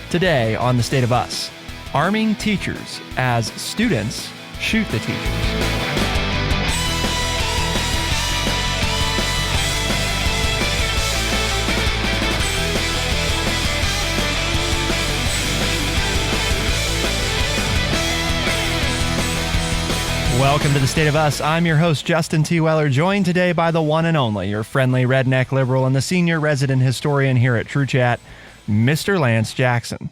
Today on The State of Us, arming teachers as students shoot the teachers. Welcome to The State of Us. I'm your host, Justin T. Weller, joined today by the one and only, your friendly redneck liberal and the senior resident historian here at True Chat, Mr. Lance Jackson.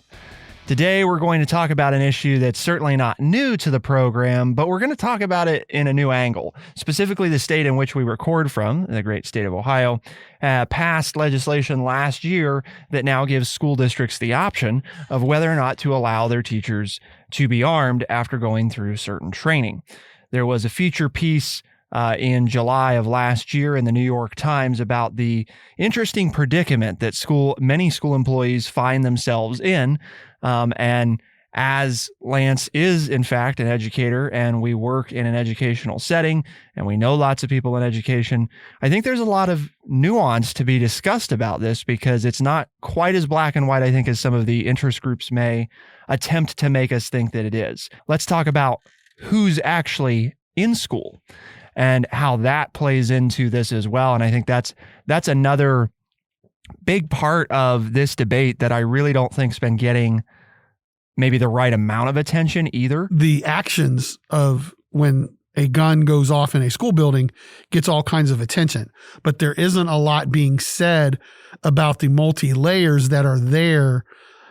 Today, we're going to talk about an issue that's certainly not new to the program, but we're going to talk about it in a new angle. Specifically, the state in which we record from, the great state of Ohio, passed legislation last year that now gives school districts the option of whether or not to allow their teachers to be armed after going through certain training. There was a feature piece in July of last year in the New York Times about the interesting predicament that many school employees find themselves in. And as Lance is, in fact, an educator, and we work in an educational setting, and we know lots of people in education, I think there's a lot of nuance to be discussed about this because it's not quite as black and white, I think, as some of the interest groups may attempt to make us think that it is. Let's talk about who's actually in school and how that plays into this as well. And I think that's another big part of this debate that I really don't think's been getting maybe the right amount of attention either. The actions of when a gun goes off in a school building gets all kinds of attention, but there isn't a lot being said about the multi-layers that are there.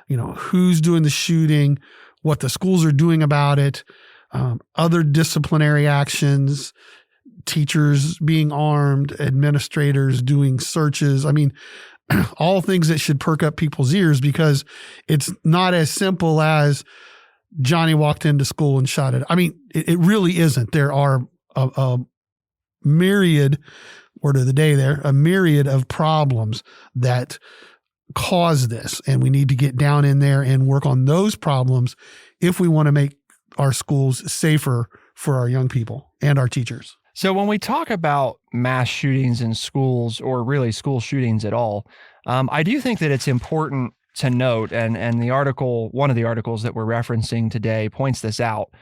You know, who's doing the shooting, what the schools are doing about it, other disciplinary actions, teachers being armed, administrators doing searches. I mean, all things that should perk up people's ears because it's not as simple as Johnny walked into school and shot it. I mean, it really isn't. There are a myriad, word of the day there, a myriad of problems that cause this. And we need to get down in there and work on those problems if we want to make our schools safer for our young people and our teachers. So when we talk about mass shootings in schools, or really school shootings at all, I do think that it's important to note, and the article, one of the articles that we're referencing today points this out.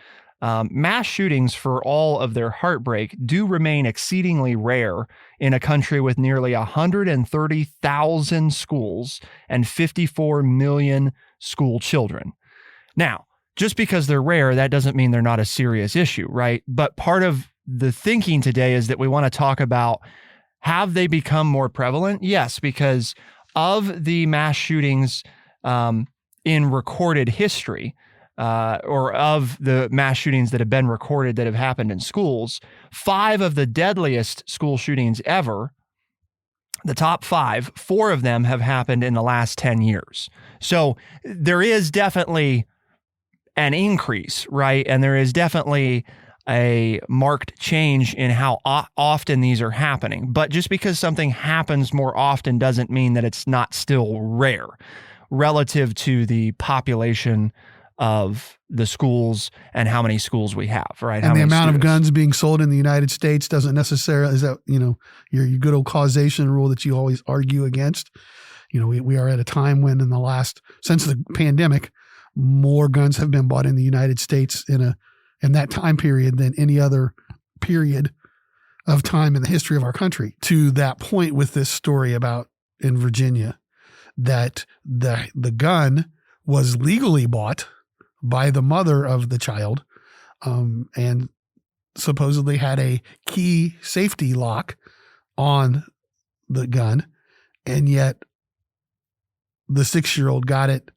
Mass shootings, for all of their heartbreak, do remain exceedingly rare in a country with nearly 130,000 schools and 54 million school children. Now, just because they're rare, that doesn't mean they're not a serious issue, right? But part of the thinking today is that we want to talk about, have they become more prevalent? Yes, because of the mass shootings in recorded history, or of the mass shootings that have been recorded that have happened in schools, 5 of the deadliest school shootings ever, the top 5, 4 of them have happened in the last 10 years. So there is definitely an increase, right? And there is definitely a marked change in how often these are happening. But just because something happens more often doesn't mean that it's not still rare relative to the population of the schools and how many schools we have, right? And the amount of guns being sold in the United States doesn't necessarily, is that, you know, your good old causation rule that you always argue against. You know, we are at a time when since the pandemic, more guns have been bought in the United States in that time period than any other period of time in the history of our country. To that point with this story about in Virginia, that the gun was legally bought by the mother of the child, and supposedly had a key safety lock on the gun. And yet the 6-year-old got it,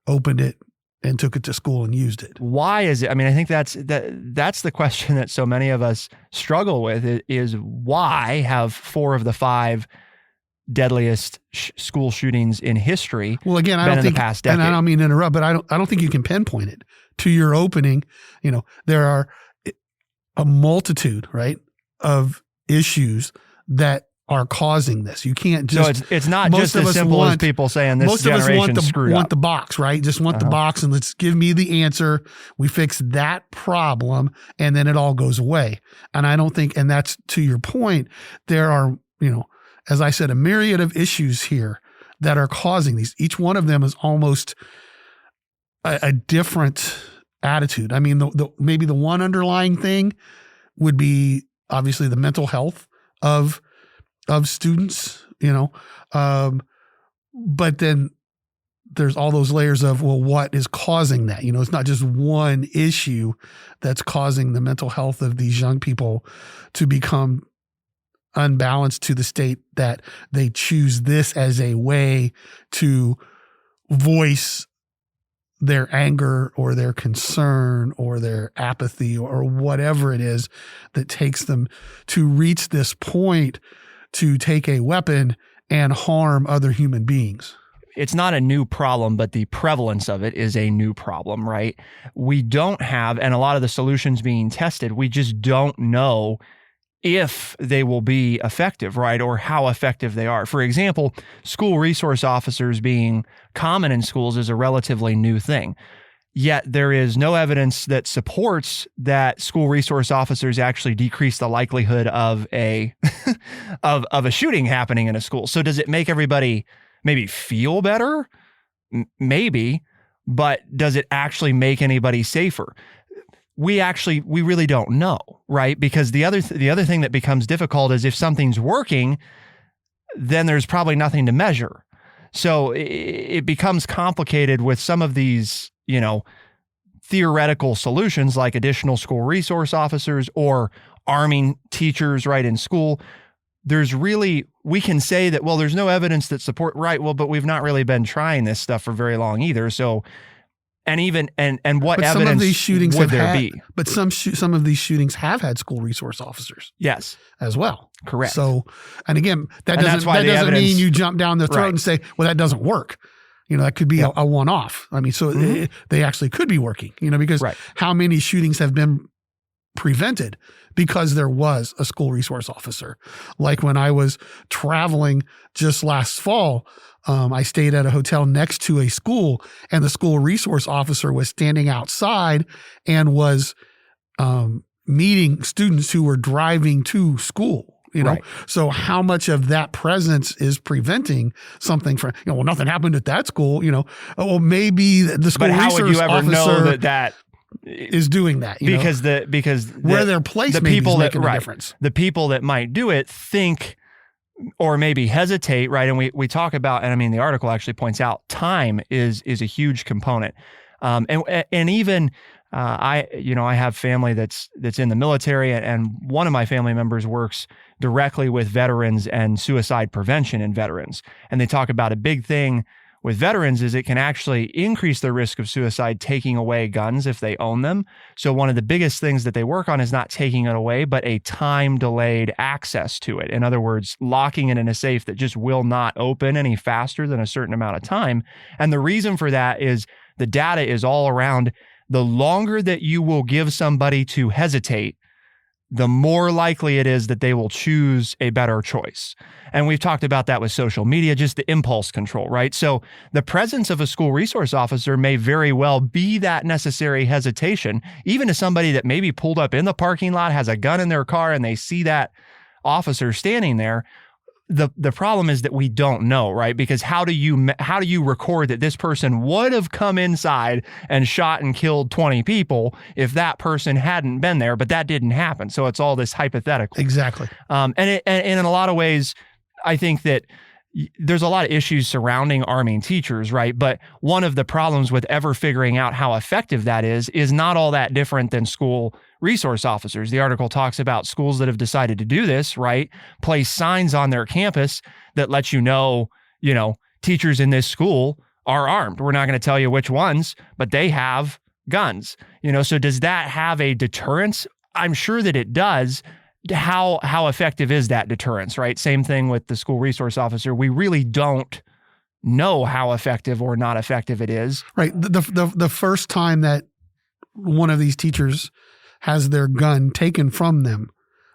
opened it, and took it to school and used it. Why is it? I mean, I think that's the question that so many of us struggle with is why have 4 of the 5 deadliest school shootings in history well, again, I been don't in think, the past decade? And I don't mean to interrupt, but I don't think you can pinpoint it to your opening. You know, there are a multitude, right, of issues that are causing this. You can't just. So it's not just as simple as people saying this generation's screwed up. Want the box, right? Just want the box, and let's give me the answer. We fix that problem, and then it all goes away. And I don't think, and that's to your point, there are, you know, as I said, a myriad of issues here that are causing these. Each one of them is almost a different attitude. I mean, maybe the one underlying thing would be obviously the mental health of students, but then there's all those layers of, well, what is causing that? It's not just one issue that's causing the mental health of these young people to become unbalanced to the state that they choose this as a way to voice their anger or their concern or their apathy or whatever it is that takes them to reach this point to take a weapon and harm other human beings. It's not a new problem, but the prevalence of it is a new problem, right? We don't have, and a lot of the solutions being tested, we just don't know if they will be effective, right? Or how effective they are. For example, school resource officers being common in schools is a relatively new thing. Yet there is no evidence that supports that school resource officers actually decrease the likelihood of a of a shooting happening in a school. So does it make everybody maybe feel better? Maybe, but does it actually make anybody safer? We really don't know, right? Because the other thing that becomes difficult is if something's working, then there's probably nothing to measure. So it becomes complicated with some of these, theoretical solutions like additional school resource officers or arming teachers right in school. We can say that, well, there's no evidence that support, right? Well, but we've not really been trying this stuff for very long either. So, and what but evidence some of these shootings would there be? But some of these shootings have had school resource officers. Yes. As well. Correct. So, and again, that doesn't mean you jump down their throat and say, well, that doesn't work. That could be a one-off. I mean, so they actually could be working, because how many shootings have been prevented because there was a school resource officer? Like when I was traveling just last fall, I stayed at a hotel next to a school, and the school resource officer was standing outside and was meeting students who were driving to school. So how much of that presence is preventing something from, well, nothing happened at that school, well, maybe the school resource officer. But how would you ever know that is doing that? Because where they're placed, the people that making a difference. The people that might do it think or maybe hesitate, right? And we talk about, and I mean, the article actually points out time is a huge component. And even I have family that's in the military, and one of my family members works directly with veterans and suicide prevention in veterans. And they talk about a big thing with veterans is it can actually increase the risk of suicide taking away guns if they own them. So one of the biggest things that they work on is not taking it away, but a time-delayed access to it. In other words, locking it in a safe that just will not open any faster than a certain amount of time. And the reason for that is the data is all around the longer that you will give somebody to hesitate, the more likely it is that they will choose a better choice. And we've talked about that with social media, just the impulse control, right? So the presence of a school resource officer may very well be that necessary hesitation, even to somebody that maybe pulled up in the parking lot, has a gun in their car, and they see that officer standing there. The problem is that we don't know, right? Because how do you record that this person would have come inside and shot and killed 20 people if that person hadn't been there, but that didn't happen. So it's all this hypothetical. Exactly. And in a lot of ways, I think that there's a lot of issues surrounding arming teachers, right? But one of the problems with ever figuring out how effective that is not all that different than school resource officers. The article talks about schools that have decided to do this, right? Place signs on their campus that let you know, teachers in this school are armed. We're not going to tell you which ones, but they have guns. So does that have a deterrence? I'm sure that it does. How effective is that deterrence, right? Same thing with the school resource officer. We really don't know how effective or not effective it is. Right. The first time that one of these teachers has their gun taken from them,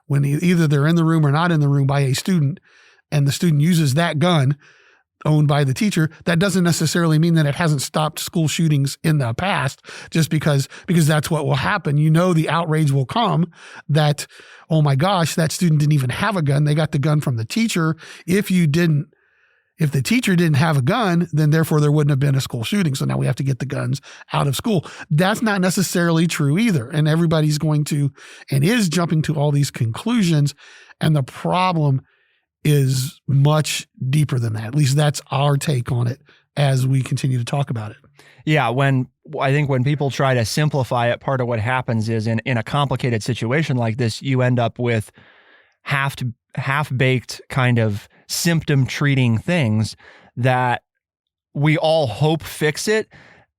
when either they're in the room or not in the room by a student, and the student uses that gun owned by the teacher, that doesn't necessarily mean that it hasn't stopped school shootings in the past, just because that's what will happen. The outrage will come that, oh my gosh, that student didn't even have a gun. They got the gun from the teacher. If you didn't If the teacher didn't have a gun, then therefore there wouldn't have been a school shooting. So now we have to get the guns out of school. That's not necessarily true either. And everybody's going to and is jumping to all these conclusions. And the problem is much deeper than that. At least that's our take on it as we continue to talk about it. Yeah, I think when people try to simplify it, part of what happens is in a complicated situation like this, you end up with half-baked kind of symptom treating things that we all hope fix it.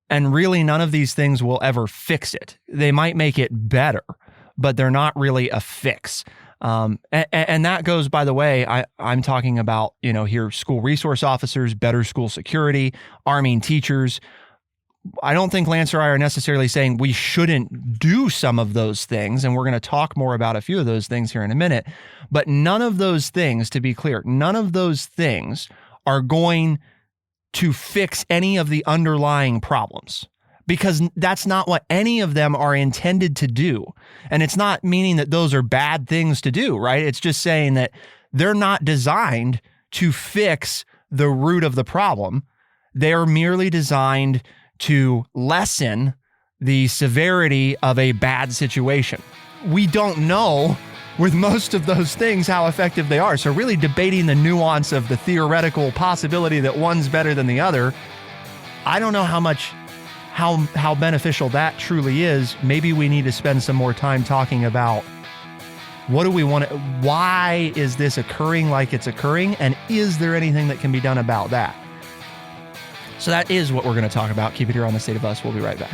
And really none of these things will ever fix it. They might make it better, but they're not really a fix. And that goes, by the way, I'm talking about, here, school resource officers, better school security, arming teachers. I don't think Lance or I are necessarily saying we shouldn't do some of those things, and we're going to talk more about a few of those things here in a minute. But none of those things, to be clear, none of those things are going to fix any of the underlying problems, because that's not what any of them are intended to do. And it's not meaning that those are bad things to do, right? It's just saying that they're not designed to fix the root of the problem. They're merely designed to lessen the severity of a bad situation. We don't know with most of those things how effective they are. So really debating the nuance of the theoretical possibility that one's better than the other, I don't know how beneficial that truly is. Maybe we need to spend some more time talking about what do we want to, why is this occurring like it's occurring, and is there anything that can be done about that? So that is what we're going to talk about. Keep it here on The State of Us. We'll be right back.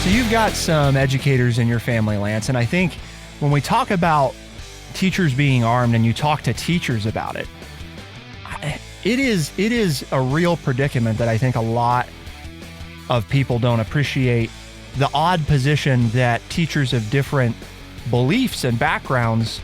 So you've got some educators in your family, Lance, and I think when we talk about teachers being armed and you talk to teachers about it, it is a real predicament that I think a lot of people don't appreciate, the odd position that teachers of different beliefs and backgrounds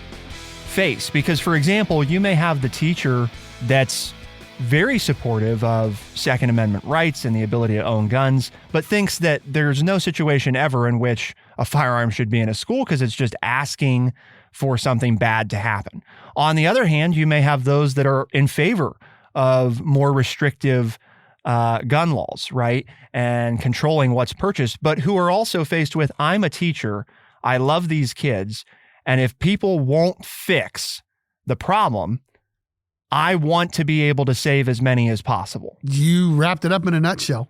face. Because, for example, you may have the teacher that's very supportive of Second Amendment rights and the ability to own guns, but thinks that there's no situation ever in which a firearm should be in a school because it's just asking for something bad to happen. On the other hand, you may have those that are in favor of more restrictive gun laws, right? And controlling what's purchased, but who are also faced with, I'm a teacher, I love these kids, and if people won't fix the problem, I want to be able to save as many as possible. You wrapped it up in a nutshell.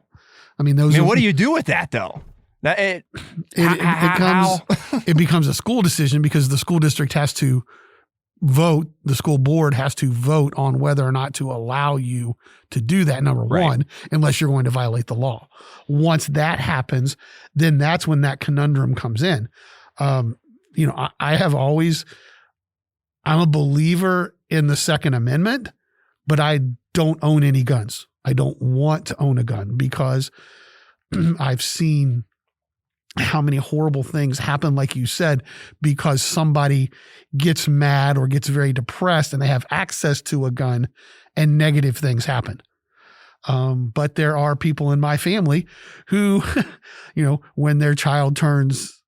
What do you do with that though? It becomes a school decision because the school district has to vote, the school board has to vote on whether or not to allow you to do that, number one, unless you're going to violate the law. Once that happens, then that's when that conundrum comes in. I'm a believer in the Second Amendment, but I don't own any guns. I don't want to own a gun because I've seen how many horrible things happen, like you said, because somebody gets mad or gets very depressed and they have access to a gun and negative things happen. But there are people in my family who, when their child turns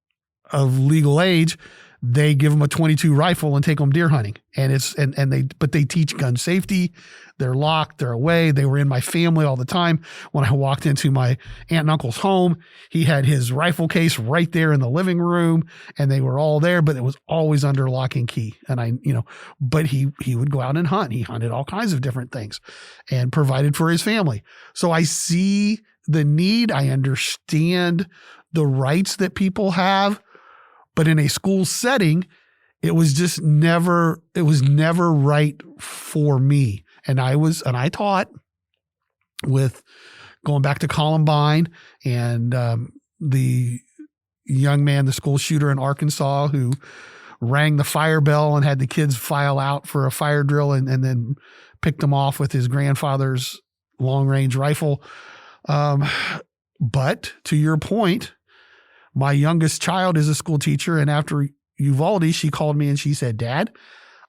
of legal age, they give them a .22 rifle and take them deer hunting. But they teach gun safety. They're locked. They're away. They were in my family all the time. When I walked into my aunt and uncle's home, he had his rifle case right there in the living room and they were all there, but it was always under lock and key. And but he would go out and hunt. He hunted all kinds of different things and provided for his family. So I see the need. I understand the rights that people have. But in a school setting, it was never right for me. And I taught with going back to Columbine and the young man, the school shooter in Arkansas who rang the fire bell and had the kids file out for a fire drill and then picked them off with his grandfather's long range rifle. But to your point, my youngest child is a school teacher, and after Uvalde, she called me and she said, "Dad,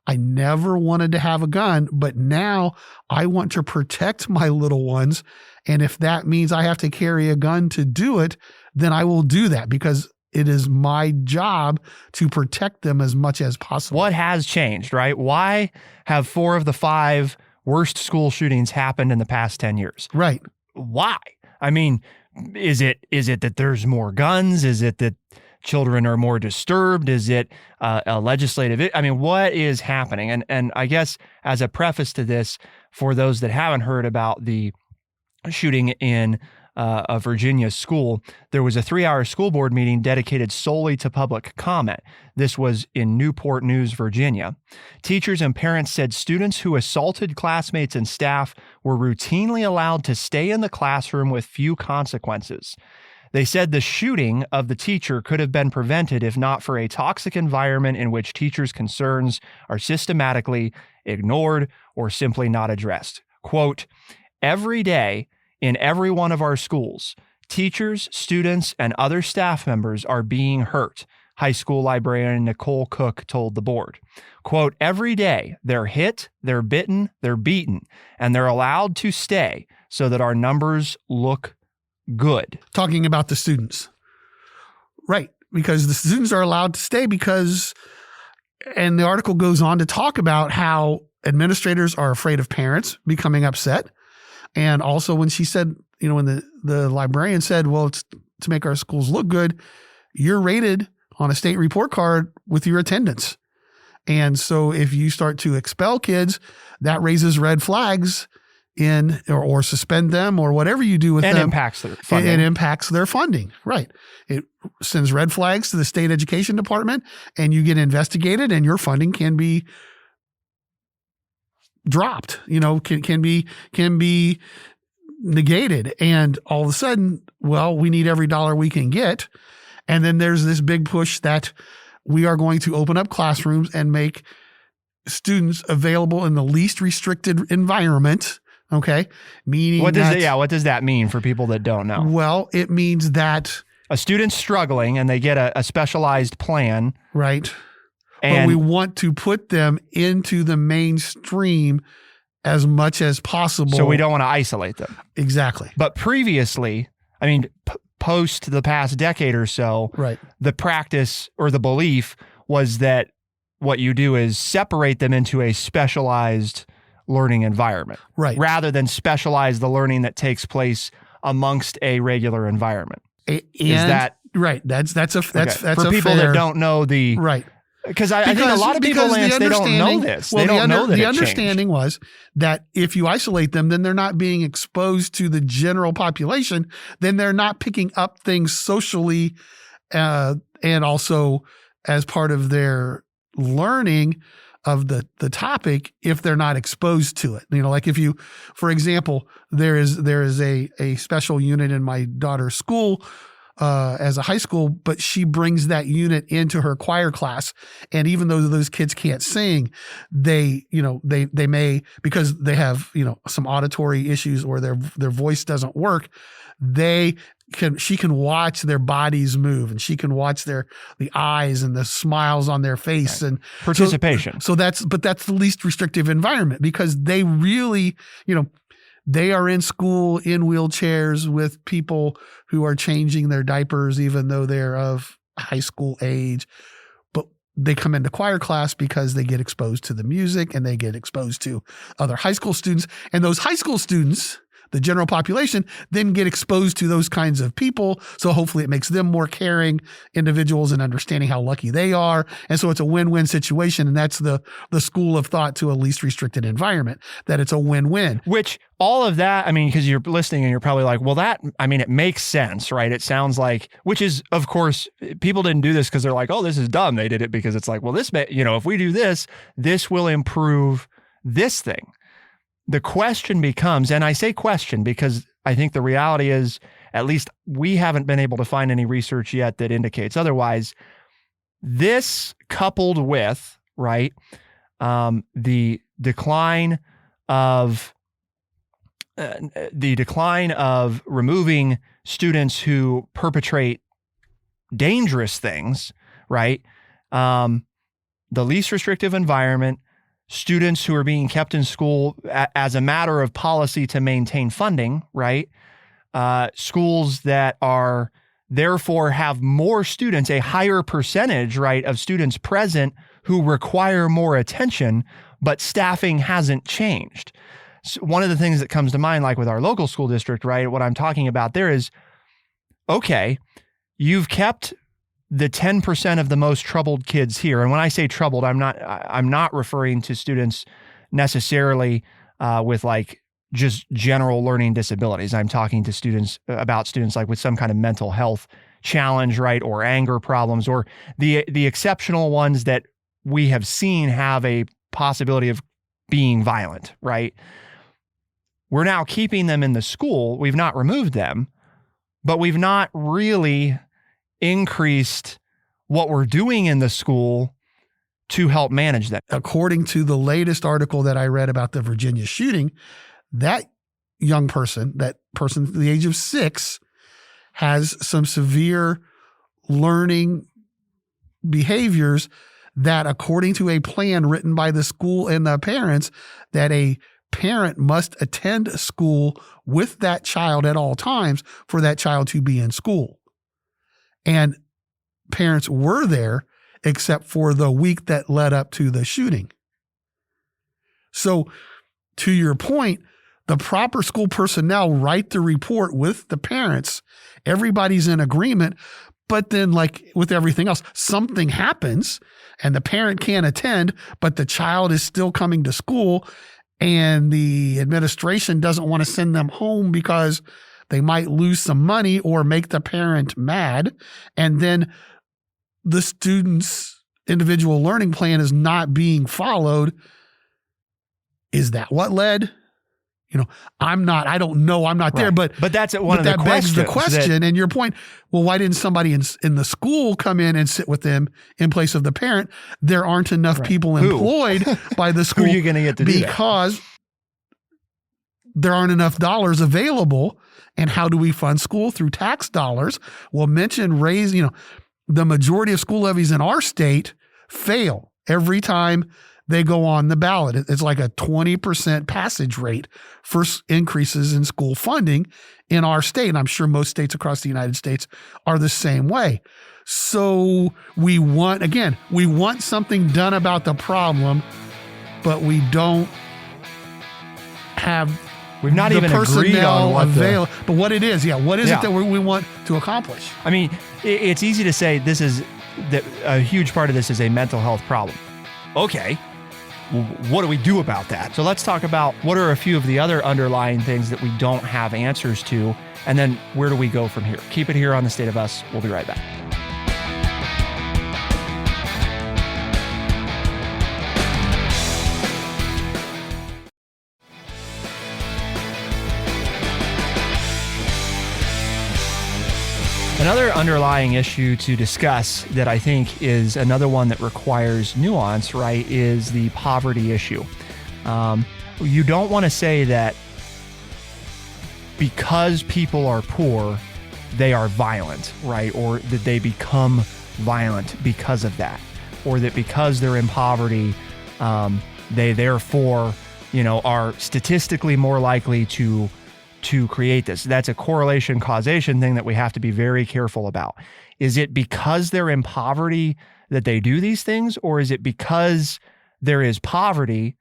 I never wanted to have a gun, but now I want to protect my little ones. And if that means I have to carry a gun to do it, then I will do that because it is my job to protect them as much as possible. What has changed, right? Why have 4 of the 5 worst school shootings happened in the past 10 years? Right. Why? I mean, is it that there's more guns? Is it that children are more disturbed? Is it a legislative? I mean, what is happening? And I guess as a preface to this, for those that haven't heard about the shooting in a Virginia school, there was a 3-hour school board meeting dedicated solely to public comment. This was in Newport News, Virginia. Teachers and parents said students who assaulted classmates and staff were routinely allowed to stay in the classroom with few consequences. They said the shooting of the teacher could have been prevented if not for a toxic environment in which teachers' concerns are systematically ignored or simply not addressed. Quote, every day in every one of our schools, teachers, students, and other staff members are being hurt, high school librarian Nicole Cook told the board. Quote, every day they're hit, they're bitten, they're beaten, and they're allowed to stay so that our numbers look good. Talking about the students. Right. Because the students are allowed to stay because, and the article goes on to talk about how administrators are afraid of parents becoming upset. And also when she said, when the librarian said, well, it's to make our schools look good, you're rated on a state report card with your attendance. And so if you start to expel kids, that raises red flags or suspend them or whatever you do with them. And impacts their funding. It impacts their funding. Right. It sends red flags to the state education department and you get investigated and your funding can be dropped, can be negated. And all of a sudden, well, we need every dollar we can get. And then there's this big push that we are going to open up classrooms and make students available in the least restricted environment. Okay. Meaning what does that mean for people that don't know? Well, it means that a student's struggling and they get a specialized plan. Right. But we want to put them into the mainstream as much as possible. So we don't want to isolate them. Exactly. But previously, I mean, post the past decade or so, right, the practice or the belief was that what you do is separate them into a specialized learning environment, right, rather than specialize the learning that takes place amongst a regular environment. Is that right? That's for people that don't know the right. Because I think a lot of people, Lance, they don't know this. Well, they don't know that the understanding was that if you isolate them, then they're not being exposed to the general population. Then they're not picking up things socially, and also as part of their learning of the topic if they're not exposed to it. Like if you, for example, there is a special unit in my daughter's school as a high school, but she brings that unit into her choir class. And even though those kids can't sing, they may, because they have, some auditory issues or their voice doesn't work, she can watch their bodies move and she can watch the eyes and the smiles on their face, right, and participation. So that's the least restrictive environment because they really, they are in school in wheelchairs with people who are changing their diapers, even though they're of high school age. But they come into choir class because they get exposed to the music and they get exposed to other high school students. And those high school students, the general population, then get exposed to those kinds of people. So hopefully it makes them more caring individuals and understanding how lucky they are. And so it's a win-win situation. And that's the school of thought to a least restricted environment, that it's a win-win. Which all of that, I mean, because you're listening and you're probably like, well, it makes sense, right? It sounds like, which is, of course, people didn't do this because they're like, oh, this is dumb. They did it because it's like, well, if we do this, this will improve this thing. The question becomes, and I say question because I think the reality is, at least we haven't been able to find any research yet that indicates otherwise. This coupled with, right, the decline of removing students who perpetrate dangerous things, right? The least restrictive environment, students who are being kept in school as a matter of policy to maintain funding, right? Schools that are therefore have more students, a higher percentage, right, of students present who require more attention, but staffing hasn't changed. So one of the things that comes to mind, like with our local school district, right, what I'm talking about there is, okay, you've kept the 10% of the most troubled kids here. And when I say troubled, I'm not referring to students necessarily with like just general learning disabilities. I'm talking to students like with some kind of mental health challenge, right? Or anger problems, or the exceptional ones that we have seen have a possibility of being violent, right? We're now keeping them in the school. We've not removed them, but we've not really increased what we're doing in the school to help manage that. According to the latest article that I read about the Virginia shooting, that young person, that person at the age of 6, has some severe learning behaviors that, according to a plan written by the school and the parents, that a parent must attend school with that child at all times for that child to be in school. And parents were there except for the week that led up to the shooting. So to your point, the proper school personnel write the report with the parents. Everybody's in agreement. But then, like with everything else, something happens and the parent can't attend, but the child is still coming to school, and the administration doesn't want to send them home because they might lose some money or make the parent mad. And then the student's individual learning plan is not being followed. Is that what led? I don't know. I'm not there, but that's one of the questions. Begs the question. And your point, well, why didn't somebody in the school come in and sit with them in place of the parent? There aren't enough people employed by the school. Who are you going to get to do that? Because there aren't enough dollars available. And how do we fund school? Through tax dollars. Well, the majority of school levies in our state fail every time they go on the ballot. It's like a 20% passage rate for increases in school funding in our state. And I'm sure most states across the United States are the same way. So we want something done about the problem, but we don't have We've not even agreed on what but what it is. What is it that we want to accomplish? I mean, it's easy to say a huge part of this is a mental health problem. Okay. What do we do about that? So let's talk about what are a few of the other underlying things that we don't have answers to, and then where do we go from here? Keep it here on The State of Us. We'll be right back. Another underlying issue to discuss that I think is another one that requires nuance, right, is the poverty issue. You don't want to say that because people are poor, they are violent, right, or that they become violent because of that, or that because they're in poverty, they therefore, are statistically more likely to create this. That's a correlation causation thing that we have to be very careful about. Is it because they're in poverty that they do these things, or is it because there is poverty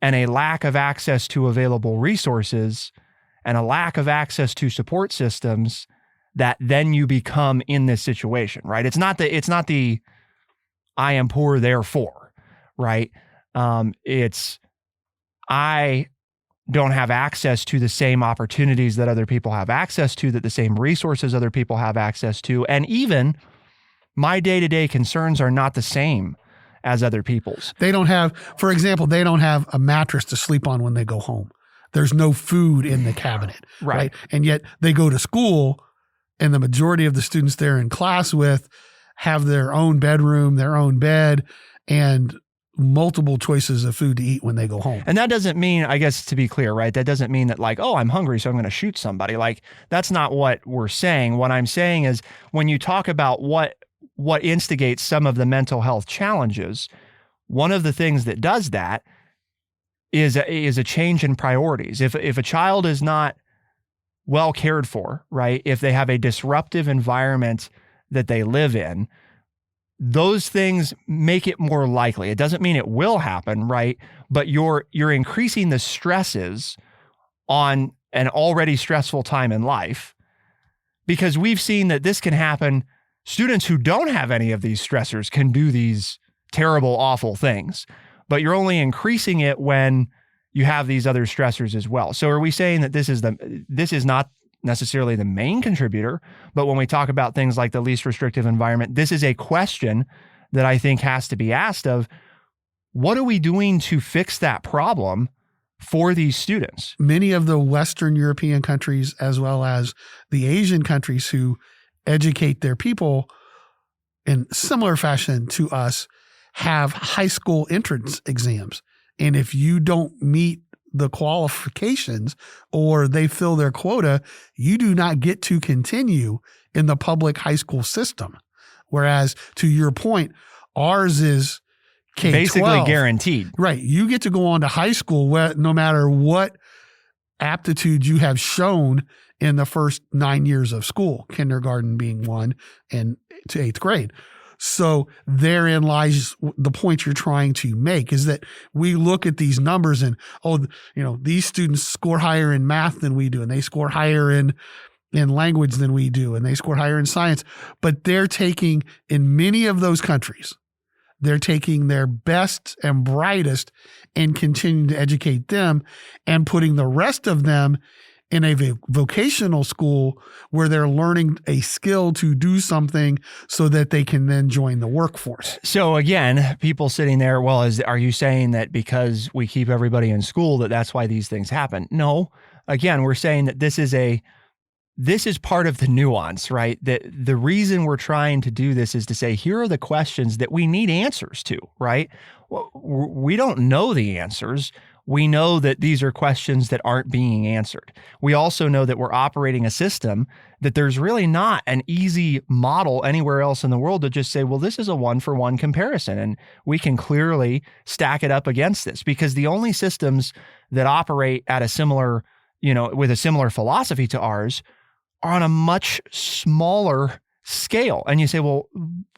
and a lack of access to available resources and a lack of access to support systems that then you become in this situation, right? It's not the I am poor therefore, right? It's I don't have access to the same opportunities that other people have access to, that the same resources other people have access to. And even my day-to-day concerns are not the same as other people's. For example, they don't have a mattress to sleep on when they go home. There's no food in the cabinet, right? And yet they go to school, and the majority of the students they're in class with have their own bedroom, their own bed, and multiple choices of food to eat when they go home. And that doesn't mean, I guess, to be clear, right? That doesn't mean that I'm hungry, so I'm going to shoot somebody. That's not what we're saying. What I'm saying is when you talk about what instigates some of the mental health challenges, one of the things that does that is a change in priorities. If a child is not well cared for, right? If they have a disruptive environment that they live in, those things make it more likely. It doesn't mean it will happen, right? But you're increasing the stresses on an already stressful time in life, because we've seen that this can happen. Students who don't have any of these stressors can do these terrible, awful things, but you're only increasing it when you have these other stressors as well. So are we saying that this is not necessarily the main contributor, but when we talk about things like the least restrictive environment, this is a question that I think has to be asked of, what are we doing to fix that problem for these students? Many of the Western European countries, as well as the Asian countries who educate their people in similar fashion to us, have high school entrance exams. And if you don't meet the qualifications or they fill their quota, you do not get to continue in the public high school system. Whereas, to your point, ours is K-12. Basically guaranteed. Right. You get to go on to high school no matter what aptitude you have shown in the first 9 years of school, kindergarten being one and to 8th grade. So therein lies the point you're trying to make, is that we look at these numbers and, these students score higher in math than we do, and they score higher in language than we do, and they score higher in science. But they're taking, in many of those countries, they're taking their best and brightest and continuing to educate them and putting the rest of them in a vocational school where they're learning a skill to do something so that they can then join the workforce. So again, people sitting there, well, are you saying that because we keep everybody in school that's why these things happen? No. Again, we're saying that this is part of the nuance, right? That the reason we're trying to do this is to say, here are the questions that we need answers to, right? We don't know the answers. We know that these are questions that aren't being answered. We also know that we're operating a system that there's really not an easy model anywhere else in the world to just say, well, this is a one-for-one comparison, and we can clearly stack it up against this, because the only systems that operate at a similar, with a similar philosophy to ours are on a much smaller scale. And you say, well,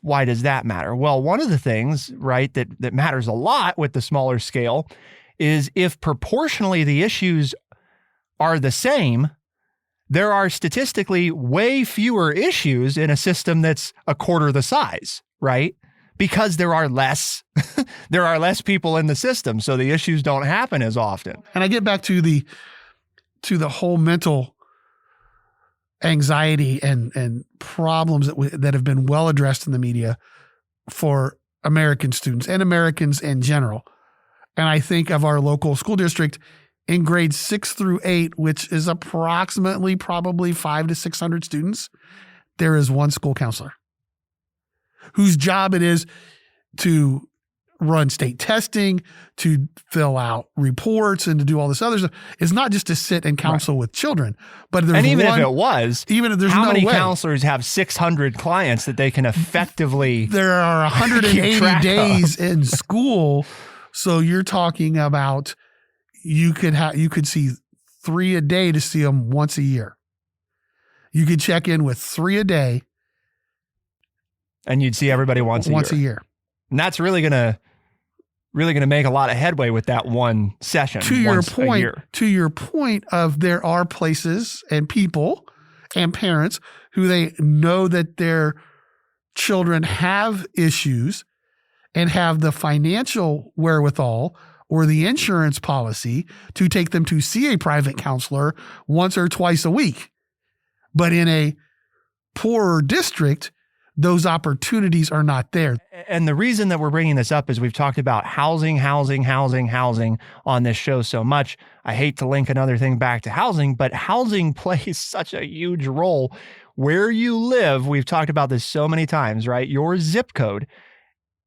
why does that matter? Well, one of the things, right, that matters a lot with the smaller scale is if proportionally the issues are the same, there are statistically way fewer issues in a system that's a quarter the size, right? Because there are less people in the system, so the issues don't happen as often. And I get back to the whole mental anxiety and problems that have been well addressed in the media for American students and Americans in general. And I think of our local school district in grades 6 through 8, which is approximately probably 500 to 600 students, there is one school counselor whose job it is to run state testing, to fill out reports, and to do all this other stuff. It's not just to sit and counsel with children, but there's if it was, even if there's how many way. Counselors have 600 clients that they can effectively There are 180 days in school. So you're talking about you could see 3 a day to see them once a year. You could check in with 3 a day, and you'd see everybody once a year. And that's really gonna make a lot of headway with that one session. To your point of, there are places and people and parents who they know that their children have issues and have the financial wherewithal or the insurance policy to take them to see a private counselor once or twice a week. But in a poorer district, those opportunities are not there. And the reason that we're bringing this up is we've talked about housing on this show so much. I hate to link another thing back to housing, but housing plays such a huge role. Where you live, we've talked about this so many times, right? Your zip code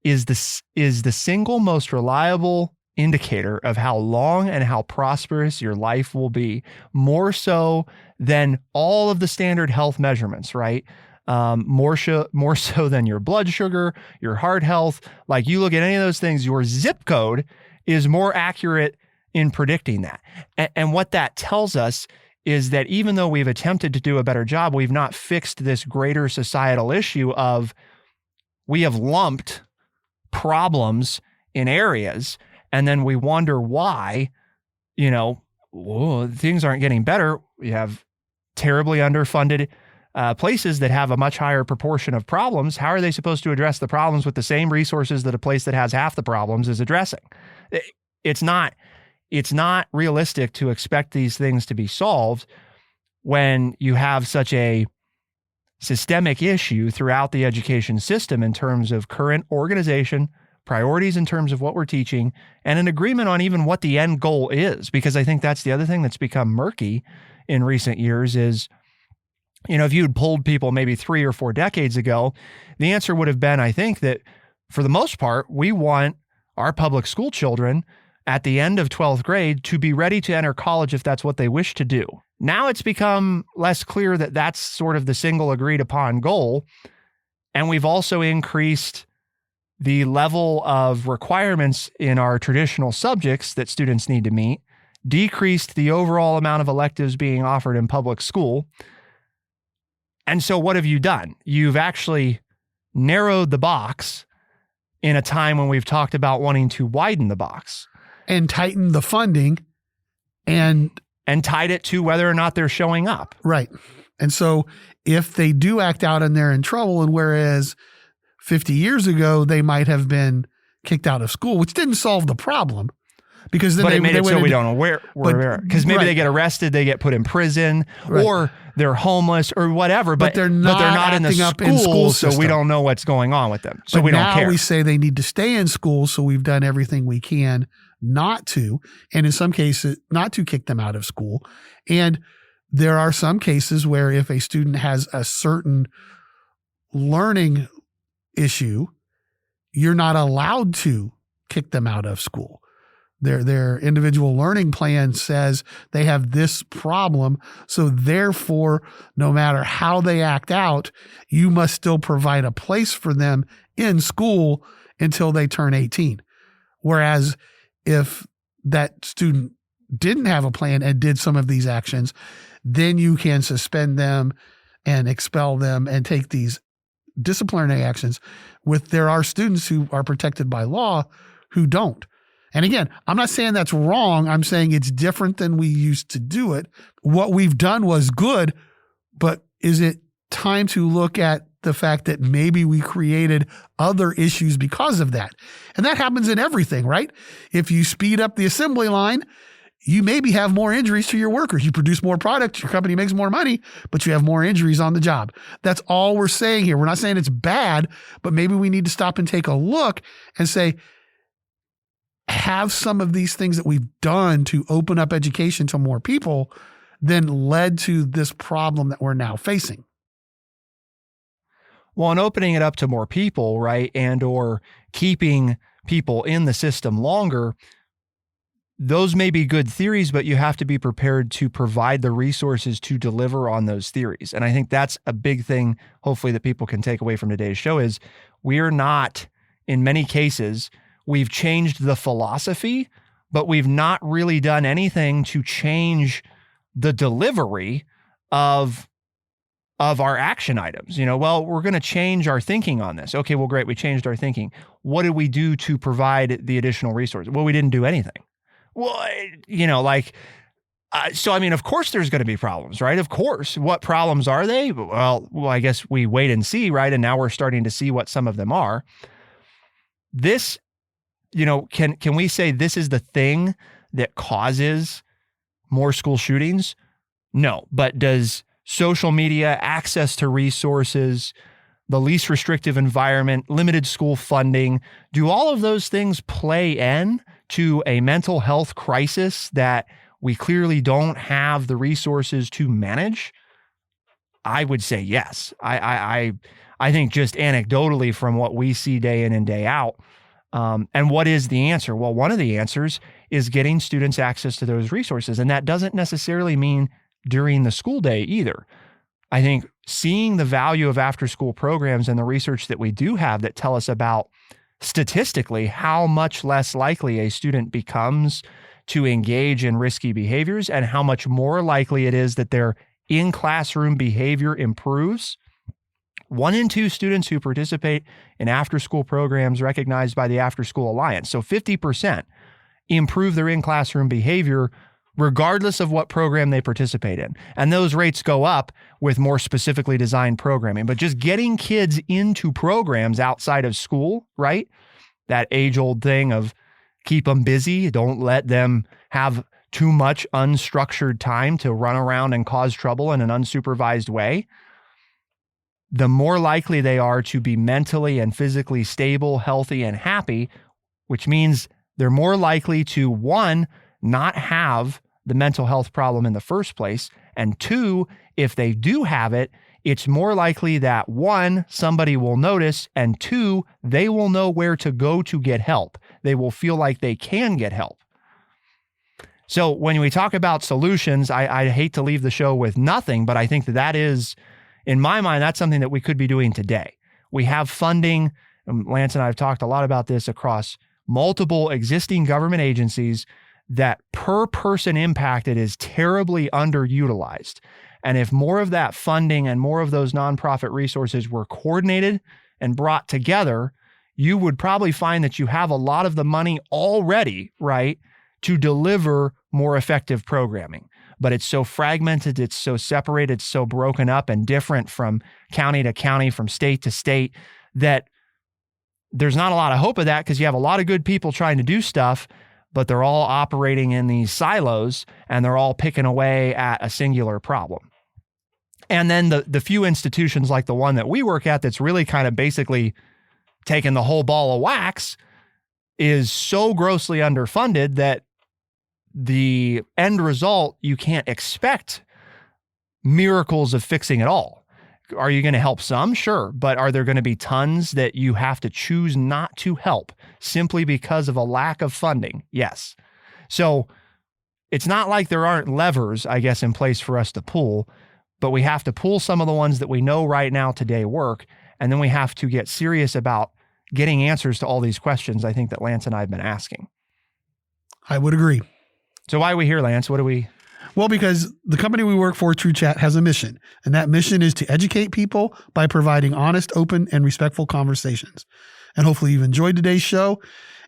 is the single most reliable indicator of how long and how prosperous your life will be, more so than all of the standard health measurements, right? More so than your blood sugar, your heart health. Like, you look at any of those things, your zip code is more accurate in predicting that. And what that tells us is that even though we've attempted to do a better job, we've not fixed this greater societal issue of we have lumped problems in areas, and then we wonder why, things aren't getting better. We have terribly underfunded places that have a much higher proportion of problems. How are they supposed to address the problems with the same resources that a place that has half the problems is addressing? It's not realistic to expect these things to be solved when you have such a systemic issue throughout the education system in terms of current organization, priorities in terms of what we're teaching, and an agreement on even what the end goal is. Because I think that's the other thing that's become murky in recent years is, if you had polled people maybe 3 or 4 decades ago, the answer would have been, I think, that for the most part, we want our public school children at the end of 12th grade to be ready to enter college if that's what they wish to do. Now it's become less clear that that's sort of the single agreed upon goal. And we've also increased the level of requirements in our traditional subjects that students need to meet, decreased the overall amount of electives being offered in public school. And so what have you done? You've actually narrowed the box in a time when we've talked about wanting to widen the box. And tighten the funding and tied it to whether or not they're showing up. Right. And so if they do act out and they're in trouble, and whereas 50 years ago, they might have been kicked out of school, which didn't solve the problem. Because then it made it so we don't know where, because maybe they get arrested, they get put in prison, or they're homeless or whatever, but they're not in the school, so we don't know what's going on with them. So we don't care. Now we say they need to stay in school, so we've done everything we can not to, and in some cases, not to kick them out of school. And there are some cases where if a student has a certain learning issue, you're not allowed to kick them out of school. Their individual learning plan says they have this problem. So therefore, no matter how they act out, you must still provide a place for them in school until they turn 18. Whereas if that student didn't have a plan and did some of these actions, then you can suspend them and expel them and take these disciplinary actions. There are students who are protected by law who don't. And again, I'm not saying that's wrong. I'm saying it's different than we used to do it. What we've done was good, but is it time to look at the fact that maybe we created other issues because of that? And that happens in everything, right? If you speed up the assembly line, you maybe have more injuries to your workers. You produce more product, your company makes more money, but you have more injuries on the job. That's all we're saying here. We're not saying it's bad, but maybe we need to stop and take a look and say, have some of these things that we've done to open up education to more people then led to this problem that we're now facing? Well, and opening it up to more people, right, and or keeping people in the system longer, those may be good theories, but you have to be prepared to provide the resources to deliver on those theories. And I think that's a big thing, hopefully, that people can take away from today's show is we're not, in many cases, we've changed the philosophy, but we've not really done anything to change the delivery of our action items. Well, we're going to change our thinking on this. Okay, well, great. We changed our thinking. What did we do to provide the additional resources? Well, we didn't do anything. Well, so, I mean, of course there's going to be problems, right? Of course. What problems are they? Well, I guess we wait and see, right? And now we're starting to see what some of them are. This, can we say this is the thing that causes more school shootings? No, but does social media, access to resources, the least restrictive environment, limited school funding, do all of those things play in to a mental health crisis that we clearly don't have the resources to manage? I would say yes. I think just anecdotally from what we see day in and day out. And what is the answer? Well, one of the answers is getting students access to those resources. And that doesn't necessarily mean during the school day either. I think seeing the value of after-school programs and the research that we do have that tell us about statistically how much less likely a student becomes to engage in risky behaviors and how much more likely it is that their in-classroom behavior improves. 1 in 2 students who participate in after-school programs recognized by the After School Alliance, so 50%, improve their in-classroom behavior regardless of what program they participate in. And those rates go up with more specifically designed programming. But just getting kids into programs outside of school, right? That age-old thing of keep them busy, don't let them have too much unstructured time to run around and cause trouble in an unsupervised way. The more likely they are to be mentally and physically stable, healthy, and happy, which means they're more likely to, 1, not have the mental health problem in the first place, and 2, if they do have it, it's more likely that 1, somebody will notice, and 2, they will know where to go to get help. They will feel like they can get help. So when we talk about solutions, I hate to leave the show with nothing, but I think that is, in my mind, that's something that we could be doing today. We have funding. Lance and I have talked a lot about this across multiple existing government agencies that per person impacted is terribly underutilized. And if more of that funding and more of those nonprofit resources were coordinated and brought together, you would probably find that you have a lot of the money already, right, to deliver more effective programming. But it's so fragmented, it's so separated, it's so broken up and different from county to county, from state to state, that there's not a lot of hope of that because you have a lot of good people trying to do stuff, but they're all operating in these silos and they're all picking away at a singular problem. And then the few institutions like the one that we work at that's really kind of basically taking the whole ball of wax is so grossly underfunded that the end result, you can't expect miracles of fixing it all. Are you going to help some? Sure. But are there going to be tons that you have to choose not to help simply because of a lack of funding? Yes. So it's not like there aren't levers, I guess, in place for us to pull, but we have to pull some of the ones that we know right now today work. And then we have to get serious about getting answers to all these questions I think that Lance and I have been asking. I would agree. So why are we here, Lance? What do we... Well, because the company we work for, True Chat, has a mission, and that mission is to educate people by providing honest, open, and respectful conversations. And hopefully you've enjoyed today's show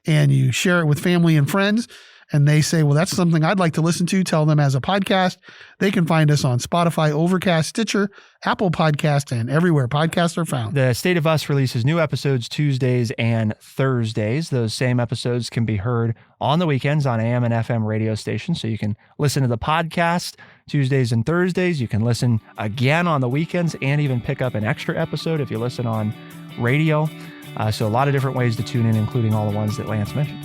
and you share it with family and friends, and they say, well, that's something I'd like to listen to. Tell them as a podcast. They can find us on Spotify, Overcast, Stitcher, Apple Podcasts, and everywhere podcasts are found. The State of Us releases new episodes Tuesdays and Thursdays. Those same episodes can be heard on the weekends on AM and FM radio stations. So you can listen to the podcast Tuesdays and Thursdays. You can listen again on the weekends and even pick up an extra episode if you listen on radio. So a lot of different ways to tune in, including all the ones that Lance mentioned.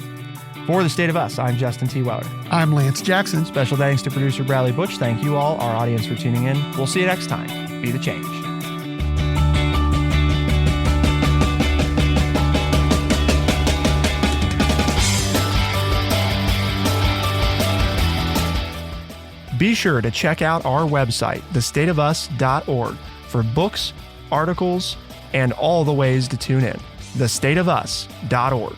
For the State of Us, I'm Justin T. Weller. I'm Lance Jackson. Special thanks to producer Bradley Butch. Thank you all, our audience, for tuning in. We'll see you next time. Be the change. Be sure to check out our website, thestateofus.org, for books, articles, and all the ways to tune in. thestateofus.org.